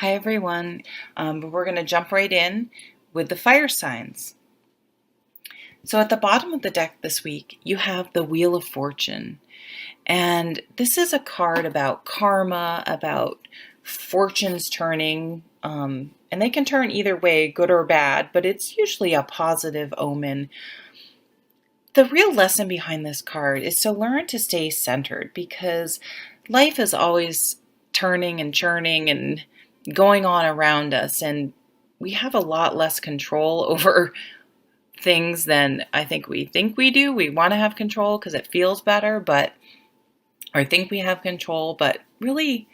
Hi everyone. We're going to jump right in with the fire signs. So at the bottom of the deck this week, you have the Wheel of Fortune. And this is a card about karma, about fortunes turning. And they can turn either way, good or bad, but it's usually a positive omen. The real lesson behind this card is to learn to stay centered because life is always turning and churning and going on around us, and we have a lot less control over things than I think we do. We want to have control because it feels better, but or think we have control, but really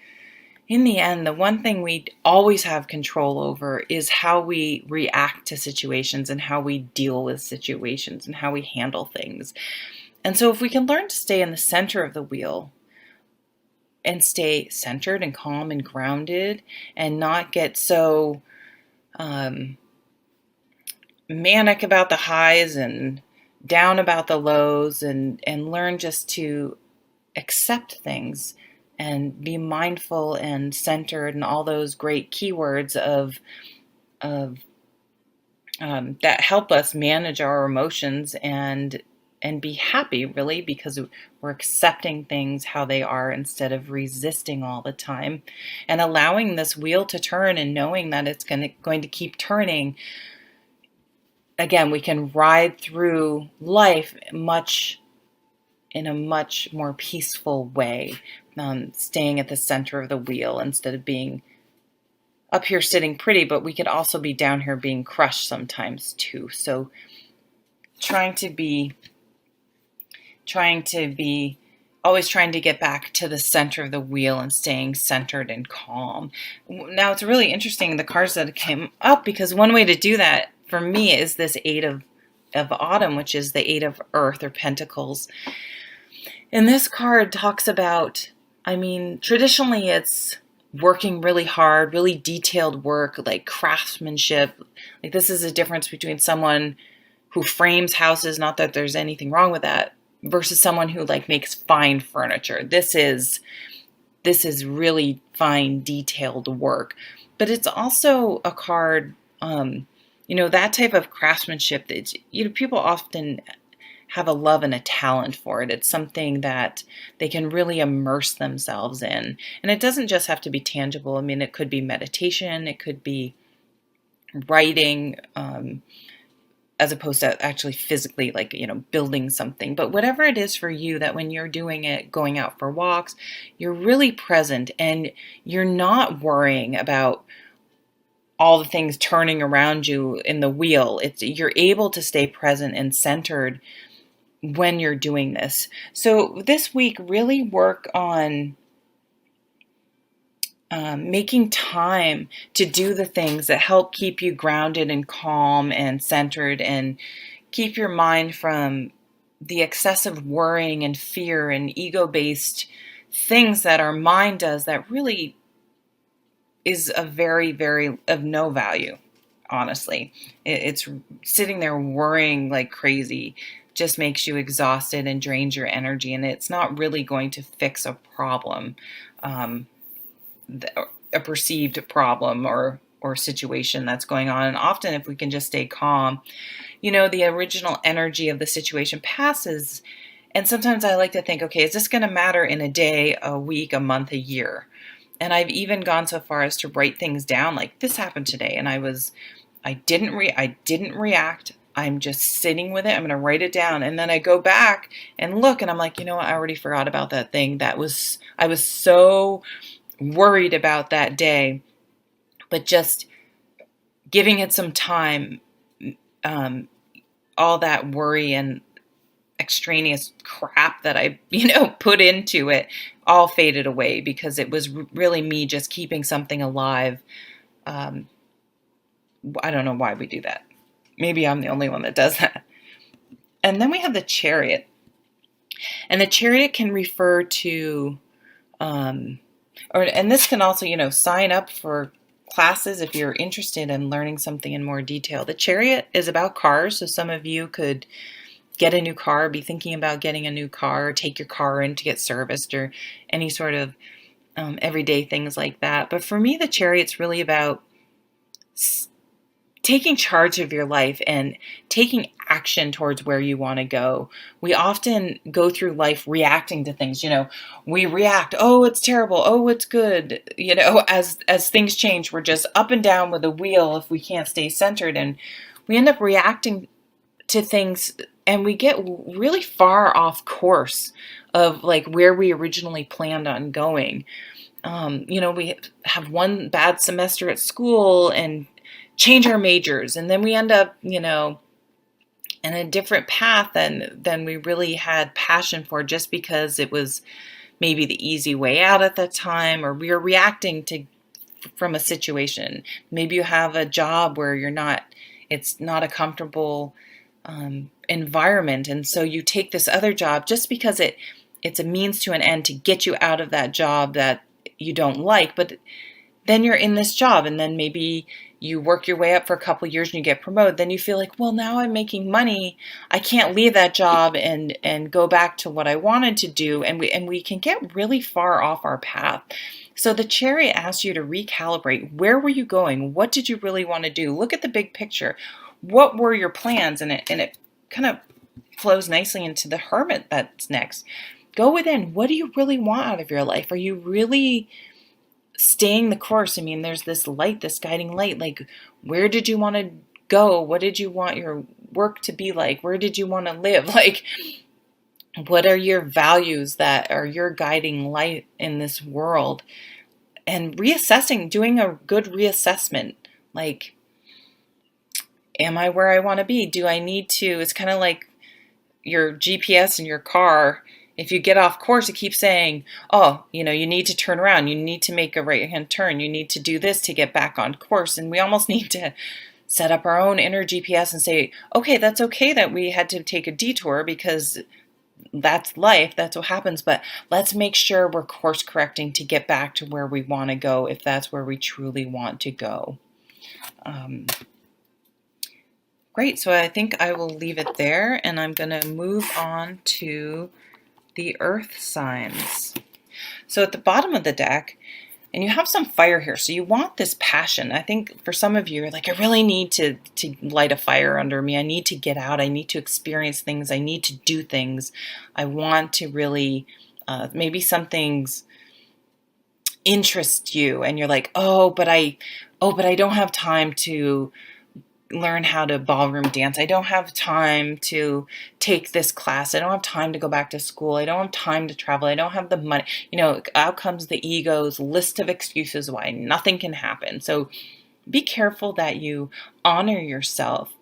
in the end, the one thing we always have control over is how we react to situations and how we deal with situations and how we handle things. And so if we can learn to stay in the center of the wheel and stay centered and calm and grounded and not get so manic about the highs and down about the lows, and learn just to accept things and be mindful and centered and all those great keywords of that help us manage our emotions and be happy, really, because we're accepting things how they are instead of resisting all the time, and allowing this wheel to turn and knowing that it's going to keep turning. Again, we can ride through life in a much more peaceful way, staying at the center of the wheel instead of being up here sitting pretty, but we could also be down here being crushed sometimes too. So always trying to get back to the center of the wheel and staying centered and calm. Now, it's really interesting, the cards that came up, because one way to do that for me is this Eight of Autumn, which is the Eight of Earth or Pentacles. And this card talks about, traditionally it's working really hard, really detailed work, like craftsmanship. Like, this is a difference between someone who frames houses, not that there's anything wrong with that, versus someone who makes fine furniture. This is really fine, detailed work. But it's also a card, that type of craftsmanship that, people often have a love and a talent for it. It's something that they can really immerse themselves in. And it doesn't just have to be tangible. It could be meditation, it could be writing, as opposed to actually physically, building something. But whatever it is for you, that when you're doing it, going out for walks, you're really present and you're not worrying about all the things turning around you in the wheel. You're able to stay present and centered when you're doing this. So this week, really work on making time to do the things that help keep you grounded and calm and centered, and keep your mind from the excessive worrying and fear and ego-based things that our mind does, that really is a very, very of no value, honestly. It's sitting there worrying like crazy just makes you exhausted and drains your energy, and it's not really going to fix a problem, a perceived problem or situation that's going on. And often, if we can just stay calm, the original energy of the situation passes. And sometimes I like to think, okay, is this going to matter in a day, a week, a month, a year? And I've even gone so far as to write things down, like, this happened today, and I didn't react. I'm just sitting with it. I'm going to write it down. And then I go back and look, and I'm like, what? I already forgot about that thing. I was so worried about that day. But just giving it some time, all that worry and extraneous crap that I, put into it, all faded away, because it was really me just keeping something alive. I don't know why we do that. Maybe I'm the only one that does that. And then we have the Chariot. And the Chariot can refer to, and this can also, sign up for classes if you're interested in learning something in more detail. The Chariot is about cars. So some of you could get a new car, be thinking about getting a new car, or take your car in to get serviced, or any sort of everyday things like that. But for me, the Chariot's really about taking charge of your life and taking action towards where you want to go. We often go through life reacting to things. We react, oh, it's terrible, oh, it's good. As things change, we're just up and down with a wheel if we can't stay centered, and we end up reacting to things, and we get really far off course of like where we originally planned on going. We have one bad semester at school and change our majors, and then we end up, in a different path than we really had passion for, just because it was maybe the easy way out at that time, or we are reacting to from a situation. Maybe you have a job where it's not a comfortable environment, and so you take this other job just because it's a means to an end to get you out of that job that you don't like. But then you're in this job, and then maybe you work your way up for a couple of years and you get promoted. Then you feel like, well, now I'm making money. I can't leave that job and go back to what I wanted to do. And we can get really far off our path. So the Chariot asks you to recalibrate. Where were you going? What did you really want to do? Look at the big picture. What were your plans? And it kind of flows nicely into the Hermit that's next. Go within. What do you really want out of your life? Are you really staying the course? I mean, there's this light, this guiding light. Like, where did you want to go? What did you want your work to be like? Where did you want to live? Like, what are your values that are your guiding light in this world? And reassessing, doing a good reassessment. Like, am I where I want to be? Do I need to? It's kind of like your GPS in your car. If you get off course, it keeps saying, oh, you need to turn around. You need to make a right-hand turn. You need to do this to get back on course. And we almost need to set up our own inner GPS and say, okay, that's okay that we had to take a detour, because that's life. That's what happens. But let's make sure we're course correcting to get back to where we want to go, if that's where we truly want to go. Great. So I think I will leave it there, and I'm going to move on to the Earth signs. So at the bottom of the deck, and you have some fire here, so you want this passion. I think for some of you, you're like, I really need to light a fire under me. I need to get out. I need to experience things. I need to do things. I want to really, maybe some things interest you, and you're like, but I don't have time to learn how to ballroom dance. I don't have time to take this class. I don't have time to go back to school. I don't have time to travel. I don't have the money. Out comes the ego's list of excuses why nothing can happen. So be careful that you honor yourself,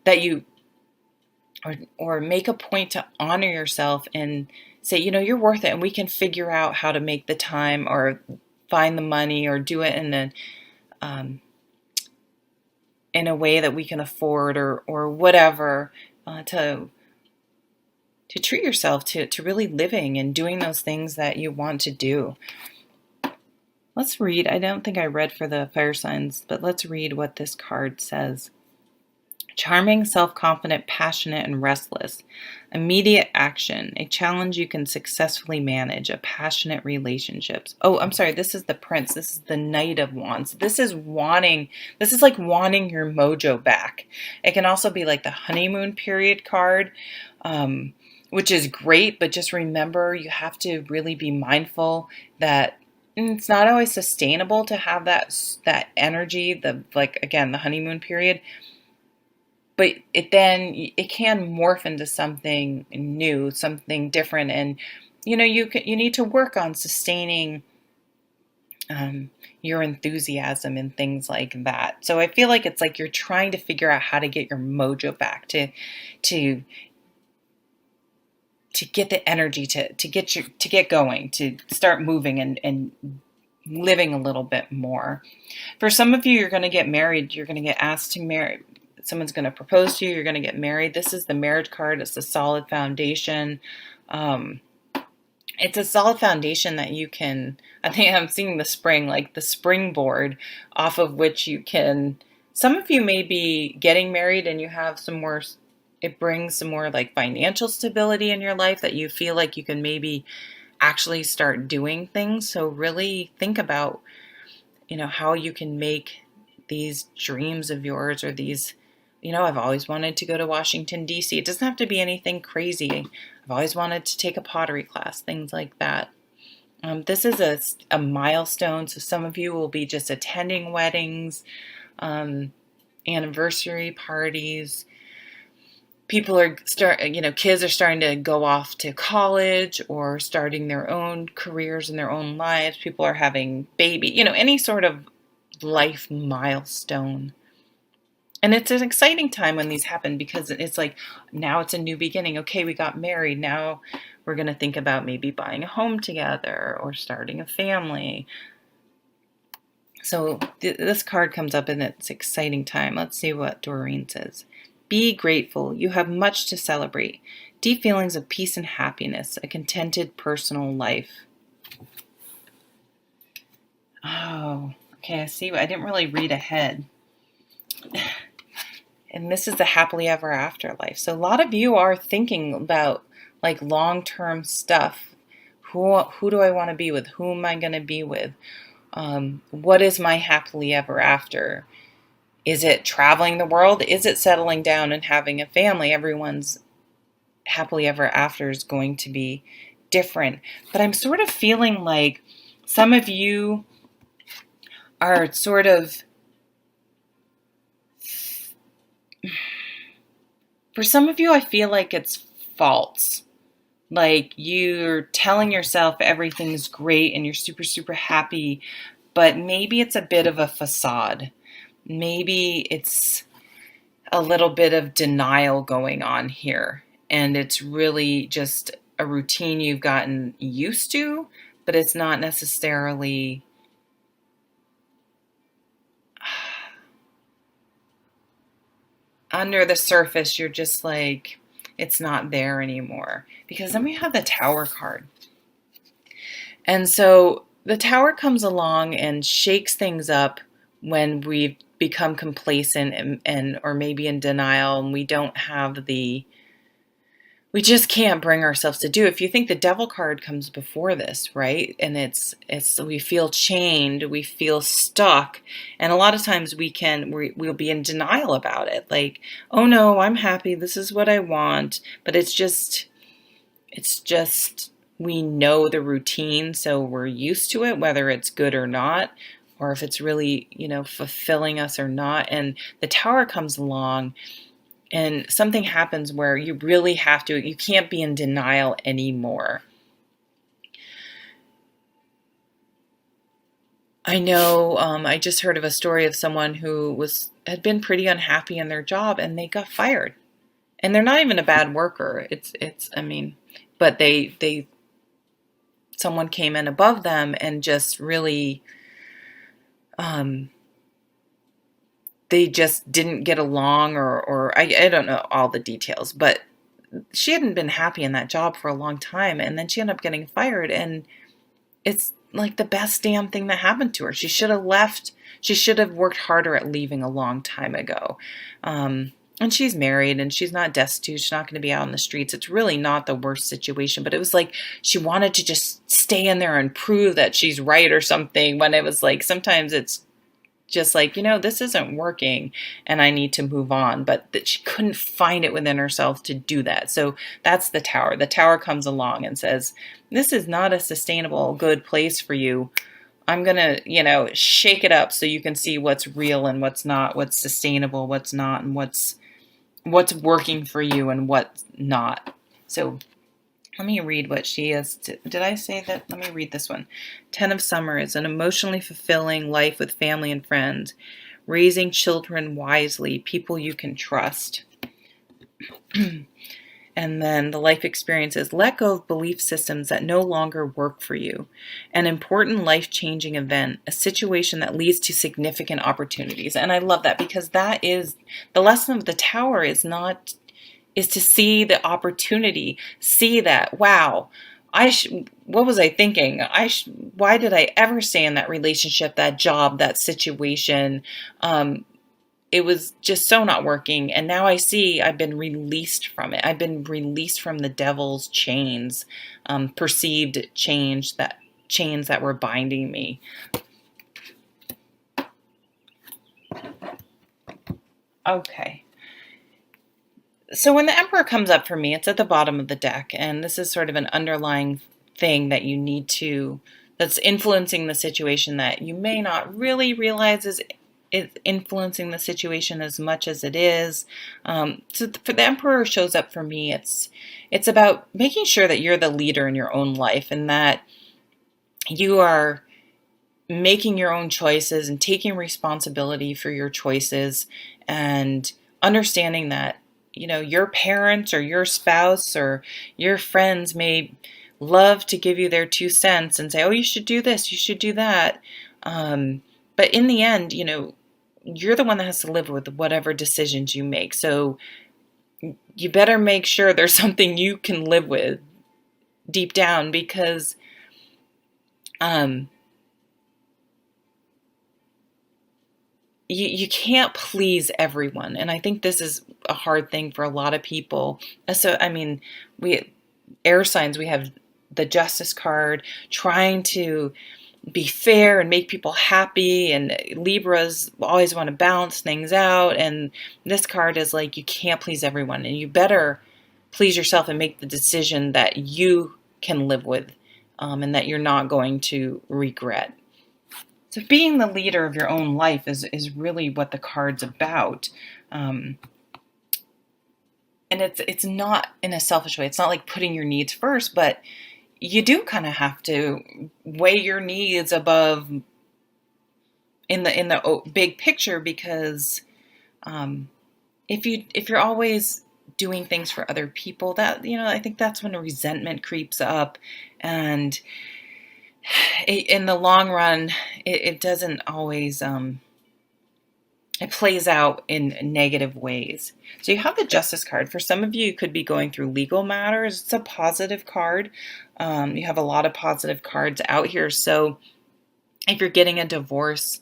that you or make a point to honor yourself and say, you're worth it, and we can figure out how to make the time or find the money or do it in a way that we can afford, or whatever, to treat yourself to really living and doing those things that you want to do. Let's read. I don't think I read for the fire signs, but let's read what this card says. Charming, self-confident, passionate, and restless. Immediate action. A challenge you can successfully manage. A passionate relationships. Oh, I'm sorry. This is the Prince. This is the Knight of Wands. This is like wanting your mojo back. It can also be like the honeymoon period card, which is great, but just remember, you have to really be mindful that it's not always sustainable to have that energy, the honeymoon period. But it can morph into something new, something different, and you need to work on sustaining your enthusiasm and things like that. So I feel like it's like you're trying to figure out how to get your mojo back, to get the energy to get going, to start moving and living a little bit more. For some of you, you're going to get married. You're going to get asked to marry. Someone's going to propose to you. You're going to get married. This is the marriage card. It's a solid foundation. It's a solid foundation that you can, I think I'm seeing the spring, like the springboard off of which you can, some of you may be getting married and you have some more, it brings some more like financial stability in your life that you feel like you can maybe actually start doing things. So really think about, how you can make these dreams of yours, or these, I've always wanted to go to Washington, D.C. It doesn't have to be anything crazy. I've always wanted to take a pottery class, things like that. This is a milestone. So some of you will be just attending weddings, anniversary parties. People are kids are starting to go off to college or starting their own careers in their own lives. People are having any sort of life milestone. And it's an exciting time when these happen, because it's like, now it's a new beginning. Okay, we got married. Now we're going to think about maybe buying a home together or starting a family. So this card comes up and it's exciting time. Let's see what Doreen says. Be grateful. You have much to celebrate. Deep feelings of peace and happiness. A contented personal life. Oh, okay. I see. I didn't really read ahead. And this is the happily ever after life. So a lot of you are thinking about like long-term stuff. Who do I want to be with? Who am I going to be with? What is my happily ever after? Is it traveling the world? Is it settling down and having a family? Everyone's happily ever after is going to be different. But I'm sort of feeling like some of you are sort of, for some of you, I feel like it's false. Like you're telling yourself everything's great and you're super, super happy, but maybe it's a bit of a facade. Maybe it's a little bit of denial going on here, and it's really just a routine you've gotten used to, but it's not necessarily under the surface. You're just like, it's not there anymore. Because then we have the Tower card. And so the Tower comes along and shakes things up when we've become complacent and or maybe in denial, and we just can't bring ourselves to do. If you think the Devil card comes before this, right? And it's we feel chained, we feel stuck, and a lot of times we'll be in denial about it. Like, oh no, I'm happy, this is what I want, but it's just we know the routine, so we're used to it, whether it's good or not, or if it's really, fulfilling us or not. And the Tower comes along and something happens where you really you can't be in denial anymore. I know, I just heard of a story of someone who had been pretty unhappy in their job and they got fired. And they're not even a bad worker. But someone came in above them and just really, they just didn't get along, or I don't know all the details, but she hadn't been happy in that job for a long time, and then she ended up getting fired, and it's like the best damn thing that happened to her. She should have left. She should have worked harder at leaving a long time ago. And she's married and she's not destitute. She's not going to be out in the streets. It's really not the worst situation, but it was like she wanted to just stay in there and prove that she's right or something, when it was like, sometimes it's just like, this isn't working and I need to move on, but that she couldn't find it within herself to do that. So that's the Tower. The Tower comes along and says, this is not a sustainable, good place for you. I'm going to, shake it up so you can see what's real and what's not, what's sustainable, what's not, and what's working for you and what's not. So let me read what she is. Did I say that? Let me read this one. 10 of Summer is an emotionally fulfilling life with family and friends, raising children wisely, people you can trust. And then the life experiences, let go of belief systems that no longer work for you. An important life-changing event, a situation that leads to significant opportunities. And I love that, because that is the lesson of the Tower, is to see the opportunity, see that, wow, what was I thinking? Why did I ever stay in that relationship, that job, that situation? it was just so not working. And now I see I've been released from it. I've been released from the devil's chains, perceived chains that were binding me. Okay. So when the Emperor comes up for me, it's at the bottom of the deck, and this is sort of an underlying thing that you need to, that's influencing the situation that you may not really realize is influencing the situation as much as it is. So for the Emperor shows up for me, it's about making sure that you're the leader in your own life and that you are making your own choices and taking responsibility for your choices and understanding that, your parents or your spouse or your friends may love to give you their 2 cents and say, oh, you should do this, you should do that. But in the end, you're the one that has to live with whatever decisions you make. So you better make sure there's something you can live with deep down, because you can't please everyone. And I think this is a hard thing for a lot of people. So, we air signs, we have the Justice card, trying to be fair and make people happy, and Libras always want to balance things out. And this card is like, you can't please everyone, and you better please yourself and make the decision that you can live with, and that you're not going to regret. So being the leader of your own life is really what the card's about. And it's not in a selfish way. It's not like putting your needs first, but you do kind of have to weigh your needs above in the big picture, because if you're always doing things for other people, that I think that's when a resentment creeps up, and in the long run, it doesn't always, it plays out in negative ways. So you have the Justice card. For some of you, you could be going through legal matters. It's a positive card. You have a lot of positive cards out here. So if you're getting a divorce,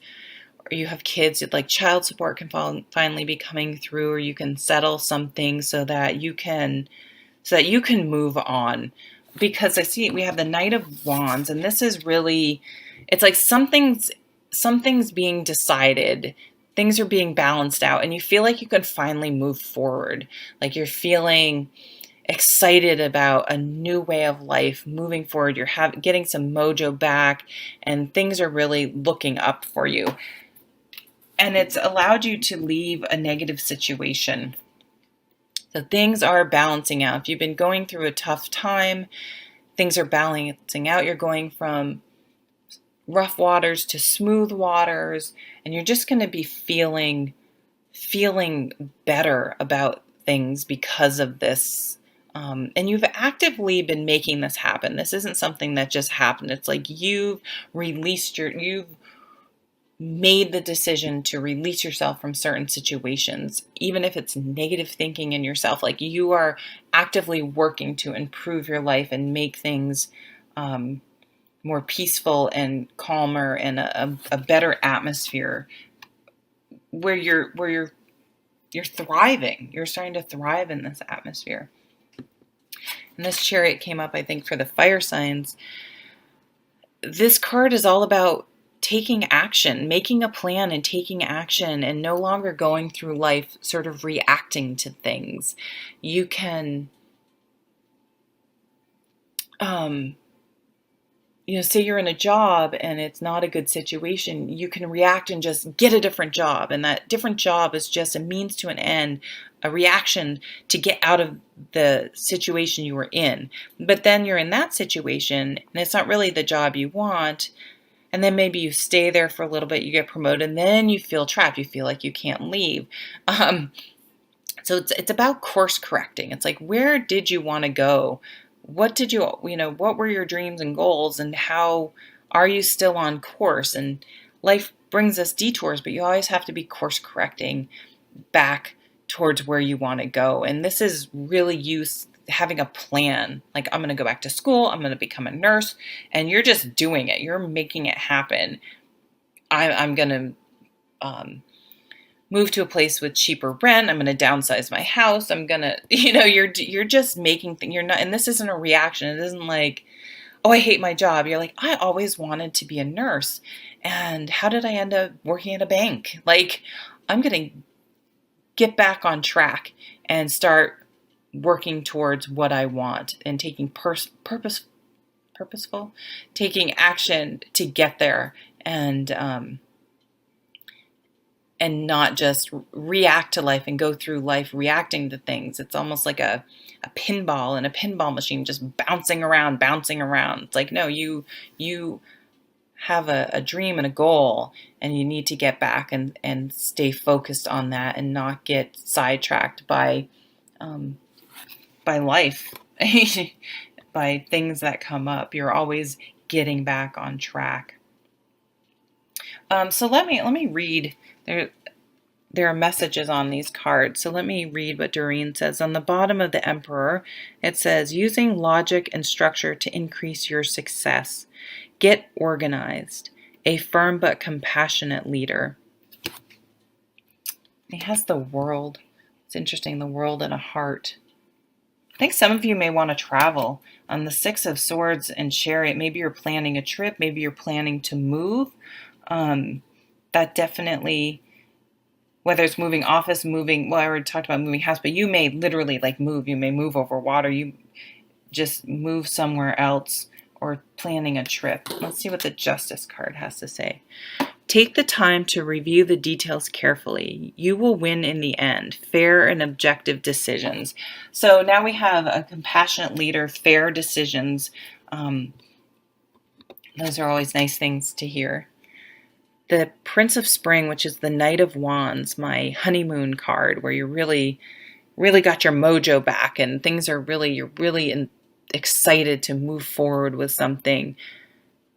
or you have kids, like child support can finally be coming through, or you can settle something so that you can move on. Because I see we have the Knight of Wands, and this is really, it's like something's being decided, things are being balanced out, and you feel like you can finally move forward. Like you're feeling excited about a new way of life moving forward. You're getting some mojo back, and things are really looking up for you. And it's allowed you to leave a negative situation. So things are balancing out. If you've been going through a tough time, things are balancing out. You're going from rough waters to smooth waters, and you're just going to be feeling better about things because of this. And you've actively been making this happen. This isn't something that just happened. It's like you've made the decision to release yourself from certain situations, even if it's negative thinking in yourself. Like you are actively working to improve your life and make things more peaceful and calmer, and a better atmosphere where you're thriving. You're starting to thrive in this atmosphere. And this Chariot came up, I think, for the fire signs. This card is all about taking action, making a plan and taking action, and no longer going through life sort of reacting to things. You can, say you're in a job and it's not a good situation, you can react and just get a different job. And that different job is just a means to an end, a reaction to get out of the situation you were in. But then you're in that situation and it's not really the job you want. And then maybe you stay there for a little bit, you get promoted, and then you feel trapped. You feel like you can't leave. So it's about course correcting. It's like, where did you want to go? What did what were your dreams and goals, and how are you still on course? And life brings us detours, but you always have to be course correcting back towards where you want to go. And this is really having a plan. Like, I'm going to go back to school, I'm going to become a nurse, and you're just doing it. You're making it happen. I'm going to move to a place with cheaper rent. I'm going to downsize my house. I'm going to, you're just making things. You're not, and this isn't a reaction. It isn't like, oh, I hate my job. You're like, I always wanted to be a nurse. And how did I end up working at a bank? Like, I'm going to get back on track and start working towards what I want and taking purposeful, taking action to get there, and not just react to life and go through life reacting to things. It's almost like a pinball in a pinball machine, just bouncing around. It's like, no, you have a dream and a goal, and you need to get back and stay focused on that and not get sidetracked by life, by things that come up. You're always getting back on track. So let me read. There are messages on these cards. So let me read what Doreen says. On the bottom of the Emperor, it says, using logic and structure to increase your success. Get organized. A firm but compassionate leader. He has the World. It's interesting, the World and a heart. I think some of you may want to travel. On the Six of Swords and Chariot, maybe you're planning a trip, maybe you're planning to move. That definitely, whether it's moving office, I already talked about moving house, but you may literally move. You may move over water. You just move somewhere else, or planning a trip. Let's see what the Justice card has to say. Take the time to review the details carefully. You will win in the end. Fair and objective decisions. So now we have a compassionate leader, fair decisions. Those are always nice things to hear. The Prince of Spring, which is the Knight of Wands, my honeymoon card, where you really, really got your mojo back and things are you're really excited to move forward with something.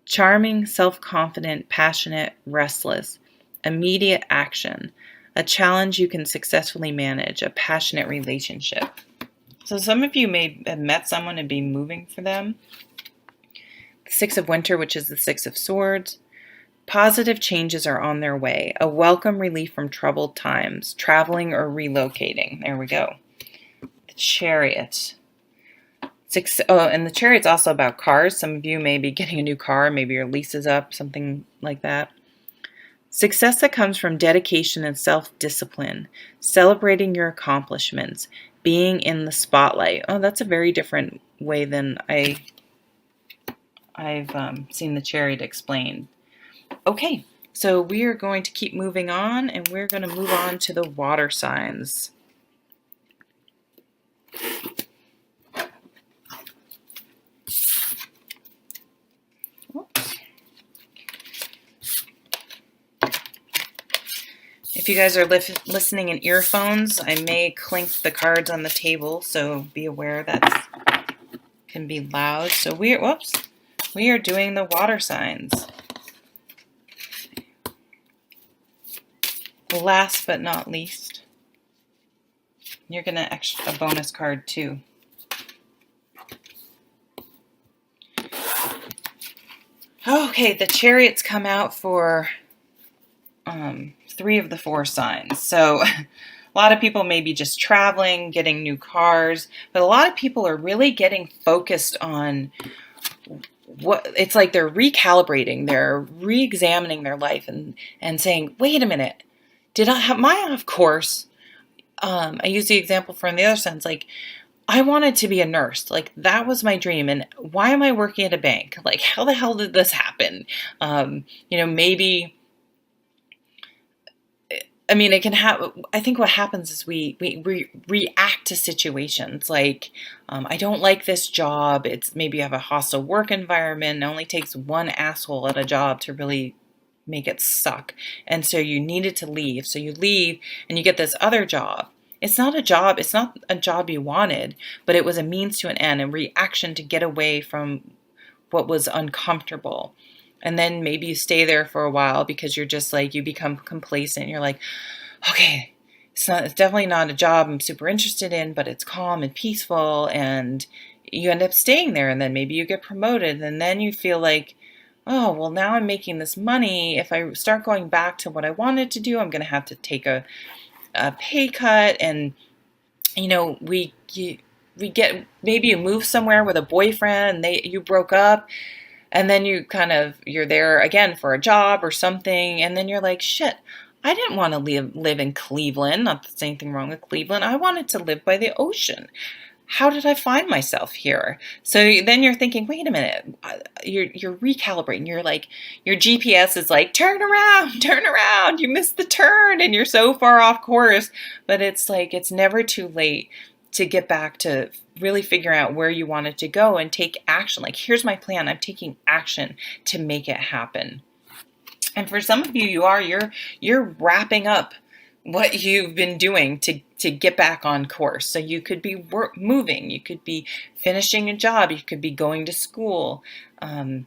Charming, self-confident, passionate, restless. Immediate action. A challenge you can successfully manage. A passionate relationship. So some of you may have met someone and be moving for them. The Six of Winter, which is the Six of Swords. Positive changes are on their way. A welcome relief from troubled times. Traveling or relocating. There we go. The Chariot. And the Chariot's also about cars. Some of you may be getting a new car. Maybe your lease is up, something like that. Success that comes from dedication and self-discipline. Celebrating your accomplishments. Being in the spotlight. Oh, that's a very different way than I've seen the Chariot explained. Okay, so we are going to keep moving on, and we're going to move on to the water signs. If you guys are listening in earphones, I may clink the cards on the table, so be aware that can be loud. So we are doing the water signs. Last but not least, you're going to extra a bonus card too. Okay, the Chariots come out for 3 of the 4 signs. So a lot of people may be just traveling, getting new cars, but a lot of people are really getting focused on what it's like. They're recalibrating, they're re-examining their life and saying, wait a minute, did I have my off course? I use the example from the other sense, like I wanted to be a nurse, like that was my dream, and why am I working at a bank? Like, how the hell did this happen? Maybe, I mean, it can happen. I think what happens is we react to situations. Like, I don't like this job. It's maybe you have a hostile work environment. It only takes one asshole at a job to really make it suck. And so you needed to leave. So you leave and you get this other job. It's not a job. It's not a job you wanted, but it was a means to an end, a reaction to get away from what was uncomfortable. And then maybe you stay there for a while because you're just like, you become complacent. You're like, okay, it's definitely not a job I'm super interested in, but it's calm and peaceful. And you end up staying there, and then maybe you get promoted, and then you feel like, oh, well, now I'm making this money. If I start going back to what I wanted to do, I'm going to have to take a pay cut. And, we get, maybe you move somewhere with a boyfriend and you broke up, and then you're there again for a job or something. And then you're like, shit, I didn't want to live in Cleveland. Not that there's anything wrong with Cleveland. I wanted to live by the ocean. How did I find myself here? So then you're thinking, wait a minute, you're recalibrating. You're like, your GPS is like, turn around, you missed the turn and you're so far off course. But it's like, it's never too late to get back to really figure out where you wanted to go and take action. Like, here's my plan. I'm taking action to make it happen. And for some of you, you're wrapping up what you've been doing to get back on course. So you could be moving, you could be finishing a job, you could be going to school, finding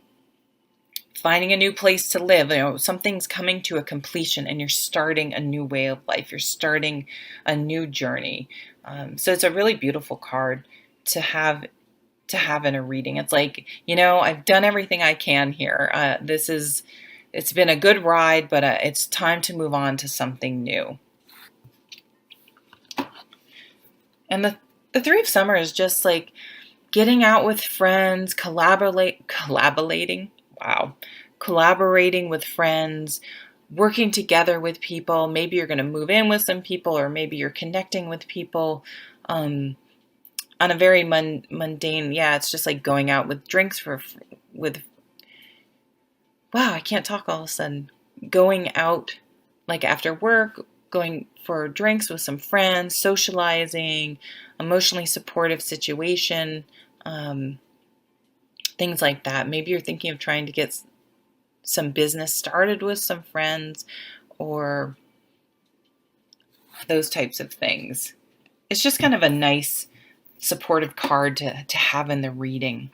a new place to live. Something's coming to a completion and you're starting a new way of life. You're starting a new journey. So it's a really beautiful card to have in a reading. It's like, I've done everything I can here. It's been a good ride, but it's time to move on to something new. And the Three of Summer is just like getting out with friends, collaborating with friends, working together with people. Maybe you're going to move in with some people, or maybe you're connecting with people on a very mundane. Yeah, it's just like going out with drinks wow, I can't talk all of a sudden. Going out like after work, going for drinks with some friends, socializing, emotionally supportive situation, things like that. Maybe you're thinking of trying to get some business started with some friends, or those types of things. It's just kind of a nice supportive card to have in the reading.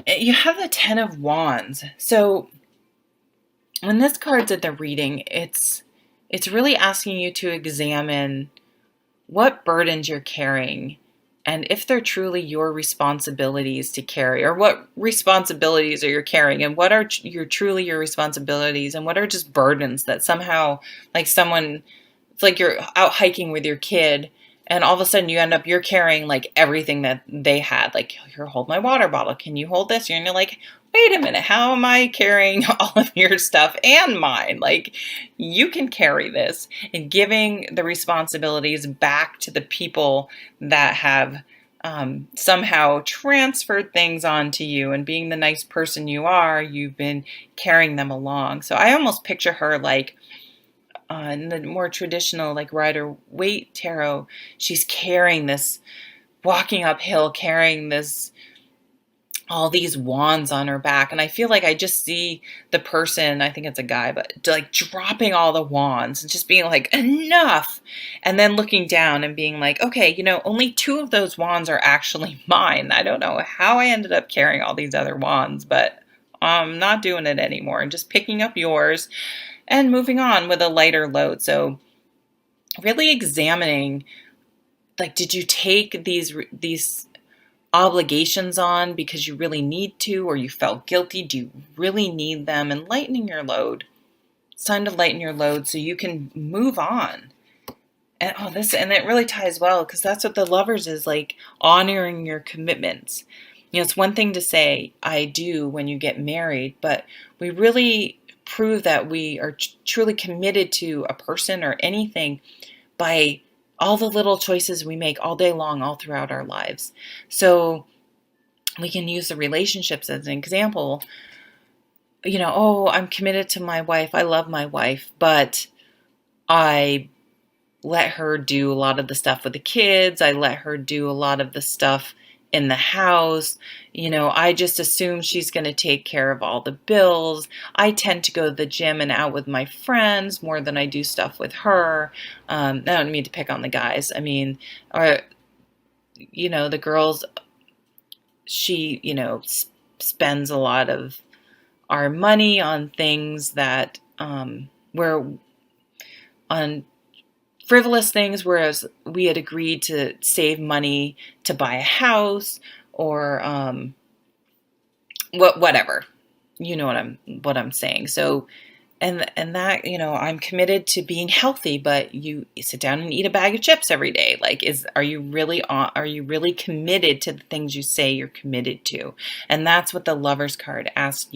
You have the Ten of Wands. So when this card's at the reading, it's really asking you to examine what burdens you're carrying, and if they're truly your responsibilities to carry, or what responsibilities are you carrying, and what are truly your responsibilities, and what are just burdens that somehow, like it's like you're out hiking with your kid, and all of a sudden you're carrying like everything that they had. Like, here, hold my water bottle. Can you hold this? And you're like, wait a minute, how am I carrying all of your stuff and mine? Like, you can carry this. And giving the responsibilities back to the people that have somehow transferred things onto you, and being the nice person you are, you've been carrying them along. So I almost picture her like, in the more traditional, like Rider-Waite tarot, she's walking uphill, carrying all these wands on her back. And I feel like I just see the person, I think it's a guy, but like dropping all the wands and just being like, enough. And then looking down and being like, okay, only 2 of those wands are actually mine. I don't know how I ended up carrying all these other wands, but I'm not doing it anymore. And just picking up yours and moving on with a lighter load. So really examining, like, did you take these obligations on because you really need to, or you felt guilty? Do you really need them? And lightening your load. It's time to lighten your load so you can move on. And it really ties well, because that's what the Lovers is, like, honoring your commitments. It's one thing to say I do when you get married, but we really prove that we are truly committed to a person or anything by all the little choices we make all day long, all throughout our lives. So we can use the relationships as an example. I'm committed to my wife. I love my wife, but I let her do a lot of the stuff with the kids. I let her do a lot of the stuff in the house. I just assume she's going to take care of all the bills. I tend to go to the gym and out with my friends more than I do stuff with her. I don't mean to pick on the guys. I mean, the girls, she, spends a lot of our money on things that, on frivolous things, whereas we had agreed to save money to buy a house, or whatever. You know what I'm saying. So and that, I'm committed to being healthy, but you sit down and eat a bag of chips every day. Like, are you really committed to the things you say you're committed to? And that's what the Lovers card is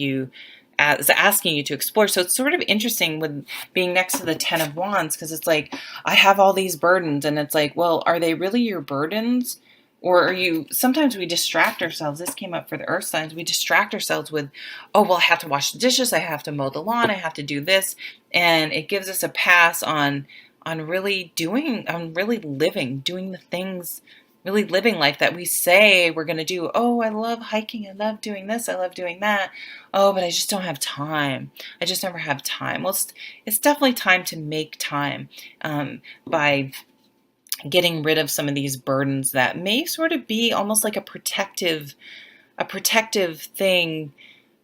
asking you to explore. So it's sort of interesting with being next to the Ten of Wands, because it's like, I have all these burdens, and it's like, well, are they really your burdens? Or are you, sometimes we distract ourselves. This came up for the earth signs. We distract ourselves with, oh, well, I have to wash the dishes. I have to mow the lawn. I have to do this. And it gives us a pass on really living, doing the things, really living life that we say we're going to do. Oh, I love hiking. I love doing this. I love doing that. Oh, but I just don't have time. I just never have time. Well, it's definitely time to make time, by getting rid of some of these burdens that may sort of be almost like a protective thing,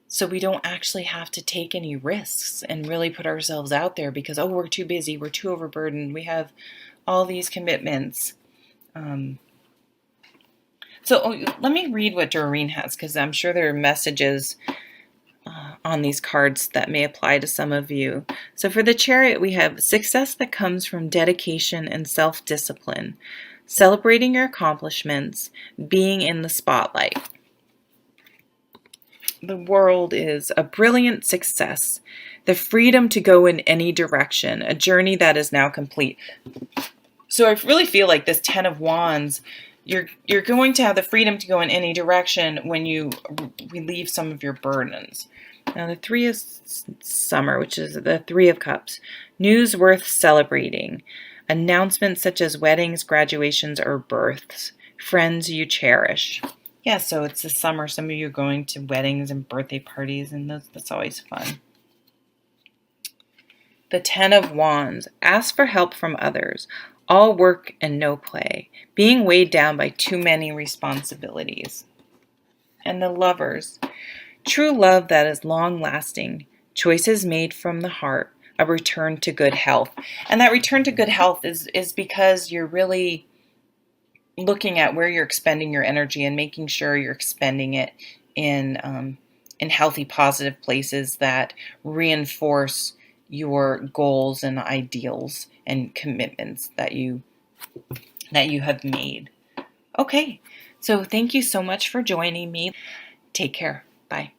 so we don't actually have to take any risks and really put ourselves out there because, oh, we're too busy, we're too overburdened, we have all these commitments. Let me read what Doreen has, because I'm sure there are messages on these cards that may apply to some of you. So for the Chariot, we have success that comes from dedication and self-discipline, celebrating your accomplishments, being in the spotlight. The World is a brilliant success, the freedom to go in any direction, a journey that is now complete. So I really feel like this Ten of Wands, you're going to have the freedom to go in any direction when you relieve some of your burdens. Now the Three of Summer, which is the Three of Cups, news worth celebrating, announcements such as weddings, graduations, or births, friends you cherish. Yeah, so it's the summer. Some of you are going to weddings and birthday parties, and that's always fun. The Ten of Wands, ask for help from others, all work and no play, being weighed down by too many responsibilities. And the Lovers, true love that is long-lasting, choices made from the heart, a return to good health. And that return to good health is because you're really looking at where you're expending your energy and making sure you're expending it in healthy, positive places that reinforce your goals and ideals and commitments that you have made. Okay, so thank you so much for joining me. Take care. Bye.